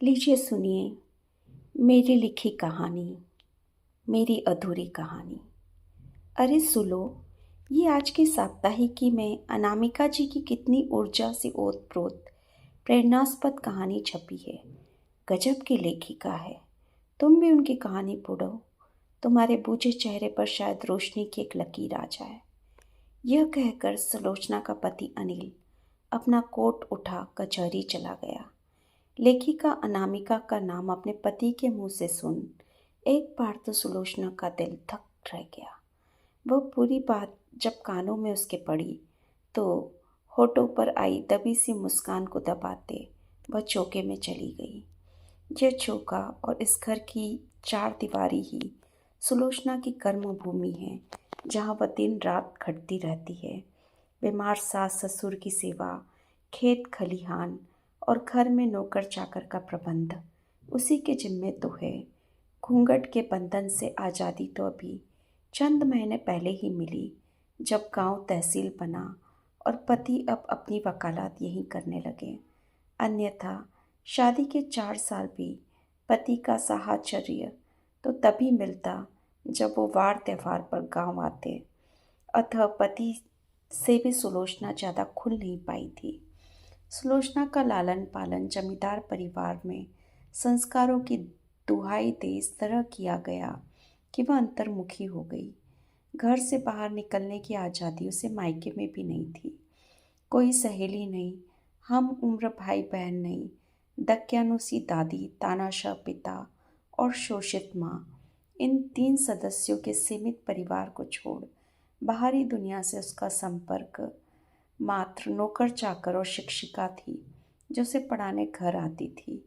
लीजिए सुनिए मेरी लिखी कहानी, मेरी अधूरी कहानी। अरे सुनो, ये आज की साप्ताहिकी में अनामिका जी की कितनी ऊर्जा से ओतप्रोत प्रेरणास्पद कहानी छपी है। गजब की लेखिका है। तुम भी उनकी कहानी पढ़ो, तुम्हारे बूझे चेहरे पर शायद रोशनी की एक लकीर आ जाए। यह कहकर सुलोचना का पति अनिल अपना कोट उठा कचहरी चला गया। लेखिका अनामिका का नाम अपने पति के मुंह से सुन एक बार तो सुलोचना का दिल धक रह गया। वह पूरी बात जब कानों में उसके पड़ी तो होठों पर आई दबी सी मुस्कान को दबाते वह चौके में चली गई। यह चौका और इस घर की चार दीवारी ही सुलोचना की कर्म भूमि है, जहाँ वह दिन रात खटती रहती है। बीमार सास ससुर की सेवा, खेत खलिहान और घर में नौकर चाकर का प्रबंध उसी के जिम्मे तो है। घूंघट के बंधन से आज़ादी तो अभी चंद महीने पहले ही मिली, जब गांव तहसील बना और पति अब अपनी वकालत यहीं करने लगे। अन्यथा शादी के 4 साल भी पति का साहचर्य तो तभी मिलता जब वो वार त्योहार पर गांव आते। अतः पति से भी सुलोचना ज़्यादा खुल नहीं पाई थी। सुलोचना का लालन पालन जमींदार परिवार में संस्कारों की दुहाई दे इस तरह किया गया कि वह अंतर्मुखी हो गई। घर से बाहर निकलने की आज़ादी उसे मायके में भी नहीं थी। कोई सहेली नहीं, हम उम्र भाई बहन नहीं, दक्यानुसी दादी, तानाशाह पिता और शोषित माँ, इन 3 सदस्यों के सीमित परिवार को छोड़ बाहरी दुनिया से उसका संपर्क मात्र नौकर चाकर और शिक्षिका थी जो उसे पढ़ाने घर आती थी।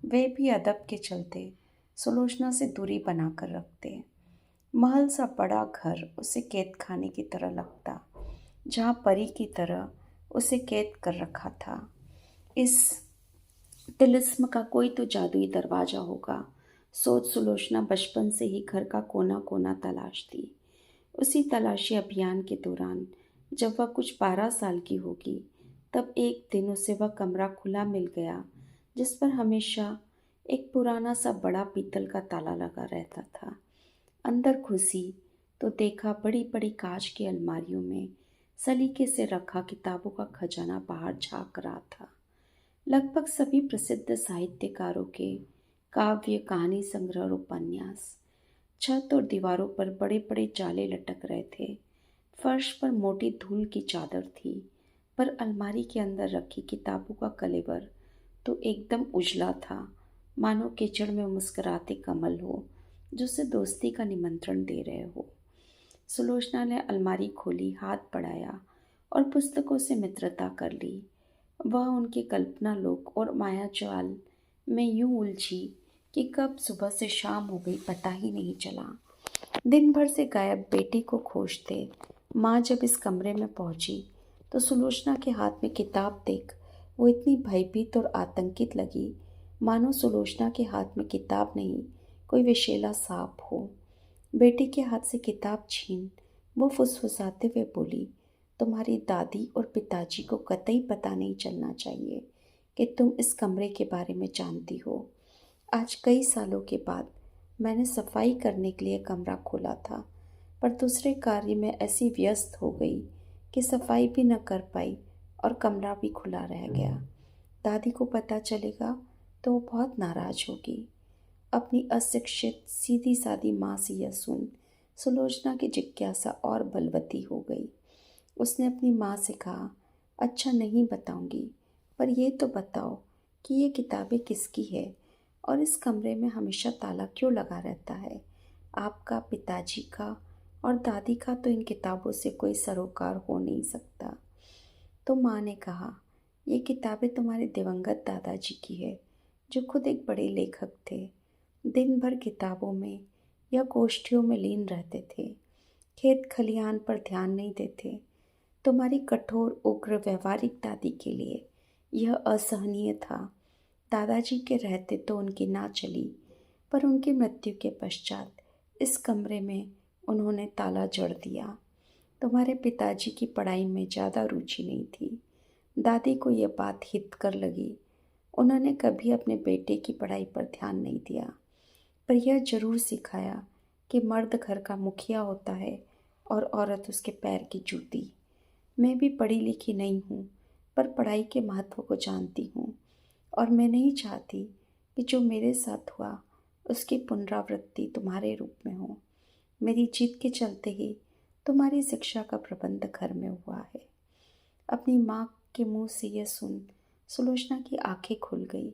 वे भी अदब के चलते सुलोचना से दूरी बनाकर रखते। महल सा बड़ा घर उसे कैद खाने की तरह लगता, जहाँ परी की तरह उसे कैद कर रखा था। इस तिलिस्म का कोई तो जादुई दरवाजा होगा, सोच सुलोचना बचपन से ही घर का कोना कोना तलाशती। उसी तलाशी अभियान के दौरान जब वह कुछ 12 साल की होगी, तब एक दिन उसे वह कमरा खुला मिल गया जिस पर हमेशा एक पुराना सा बड़ा पीतल का ताला लगा रहता था। अंदर घुसी तो देखा बड़ी बड़ी कांच की अलमारियों में सलीके से रखा किताबों का खजाना बाहर झांक रहा था। लगभग सभी प्रसिद्ध साहित्यकारों के काव्य, कहानी संग्रह और उपन्यास। छत और दीवारों पर बड़े बड़े जाले लटक रहे थे। फर्श पर मोटी धूल की चादर थी, पर अलमारी के अंदर रखी किताबों का कलेवर तो एकदम उजला था, मानो कीचड़ में मुस्कुराते कमल हो जो उसे दोस्ती का निमंत्रण दे रहे हो। सुलोचना ने अलमारी खोली, हाथ बढ़ाया और पुस्तकों से मित्रता कर ली। वह उनके कल्पना लोक और मायाजाल में यूं उलझी कि कब सुबह से शाम हो गई पता ही नहीं चला। दिन भर से गायब बेटी को खोजते माँ जब इस कमरे में पहुंची तो सुलोचना के हाथ में किताब देख वो इतनी भयभीत और आतंकित लगी, मानो सुलोचना के हाथ में किताब नहीं, कोई विषैला सांप हो। बेटी के हाथ से किताब छीन वो फुसफुसाते हुए बोली, तुम्हारी दादी और पिताजी को कतई पता नहीं चलना चाहिए कि तुम इस कमरे के बारे में जानती हो। आज कई सालों के बाद मैंने सफाई करने के लिए कमरा खोला था, पर दूसरे कार्य में ऐसी व्यस्त हो गई कि सफाई भी न कर पाई और कमरा भी खुला रह गया। दादी को पता चलेगा तो वो बहुत नाराज होगी। अपनी अशिक्षित सीधी सादी माँ से यह सुन सुलोचना की जिज्ञासा और बलवती हो गई। उसने अपनी माँ से कहा, अच्छा नहीं बताऊंगी, पर ये तो बताओ कि ये किताबें किसकी है और इस कमरे में हमेशा ताला क्यों लगा रहता है? आपका, पिताजी का और दादी का तो इन किताबों से कोई सरोकार हो नहीं सकता। तो माँ ने कहा, ये किताबें तुम्हारे दिवंगत दादाजी की है, जो खुद एक बड़े लेखक थे। दिन भर किताबों में या गोष्ठियों में लीन रहते थे, खेत खलिहान पर ध्यान नहीं देते। तुम्हारी कठोर उग्र व्यवहारिक दादी के लिए यह असहनीय था। दादाजी के रहते तो उनकी ना चली, पर उनकी मृत्यु के पश्चात इस कमरे में उन्होंने ताला जड़ दिया। तुम्हारे पिताजी की पढ़ाई में ज़्यादा रुचि नहीं थी। दादी को यह बात हितकर लगी उन्होंने कभी अपने बेटे की पढ़ाई पर ध्यान नहीं दिया, पर यह जरूर सिखाया कि मर्द घर का मुखिया होता है और औरत उसके पैर की जूती। मैं भी पढ़ी लिखी नहीं हूँ, पर पढ़ाई के महत्व को जानती हूँ, और मैं नहीं चाहती कि जो मेरे साथ हुआ उसकी पुनरावृत्ति तुम्हारे रूप में हो। मेरी जीत के चलते ही तुम्हारी शिक्षा का प्रबंध घर में हुआ है। अपनी माँ के मुंह से यह सुन सुलोचना की आंखें खुल गई।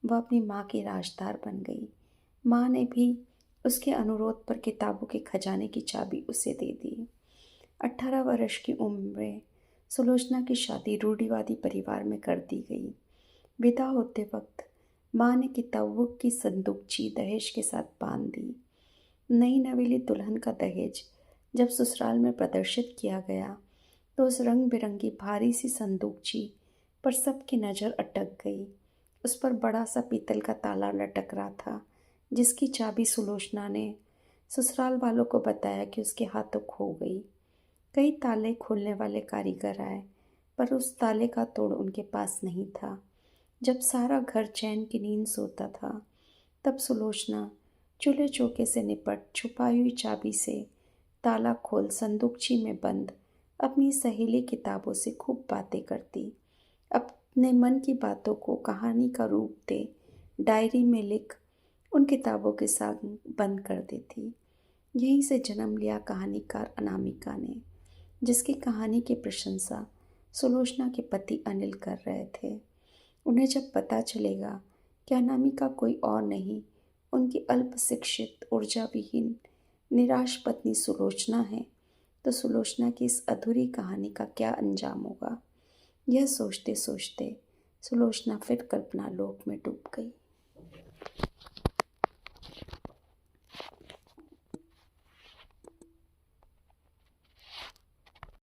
वह अपनी माँ की राजदार बन गई। माँ ने भी उसके अनुरोध पर किताबों के खजाने की चाबी उसे दे दी। 18 वर्ष की उम्र में सुलोचना की शादी रूढ़िवादी परिवार में कर दी गई। विदा होते वक्त माँ ने किताबों की संदूकची दहेज के साथ बांध दी। नई नवेली दुल्हन का दहेज जब ससुराल में प्रदर्शित किया गया तो उस रंग बिरंगी भारी सी संदूकची पर सबकी नज़र अटक गई। उस पर बड़ा सा पीतल का ताला लटक रहा था, जिसकी चाबी सुलोचना ने ससुराल वालों को बताया कि उसके हाथों खो गई। कई ताले खोलने वाले कारीगर आए, पर उस ताले का तोड़ उनके पास नहीं था। जब सारा घर चैन की नींद सोता था, तब सुलोचना चूल्हे चौके से निपट छुपाई हुई चाबी से ताला खोल संदूकची में बंद अपनी सहेली किताबों से खूब बातें करती। अपने मन की बातों को कहानी का रूप दे डायरी में लिख उन किताबों के साथ बंद कर देती। यहीं से जन्म लिया कहानीकार अनामिका ने, जिसकी कहानी की प्रशंसा सुलोचना के पति अनिल कर रहे थे। उन्हें जब पता चलेगा कि अनामिका कोई और नहीं, उनकी अल्प शिक्षित ऊर्जा विहीन निराश पत्नी सुलोचना है, तो सुलोचना की इस अधूरी कहानी का क्या अंजाम होगा। यह सोचते सोचते सुलोचना फिर कल्पना लोक में डूब गई।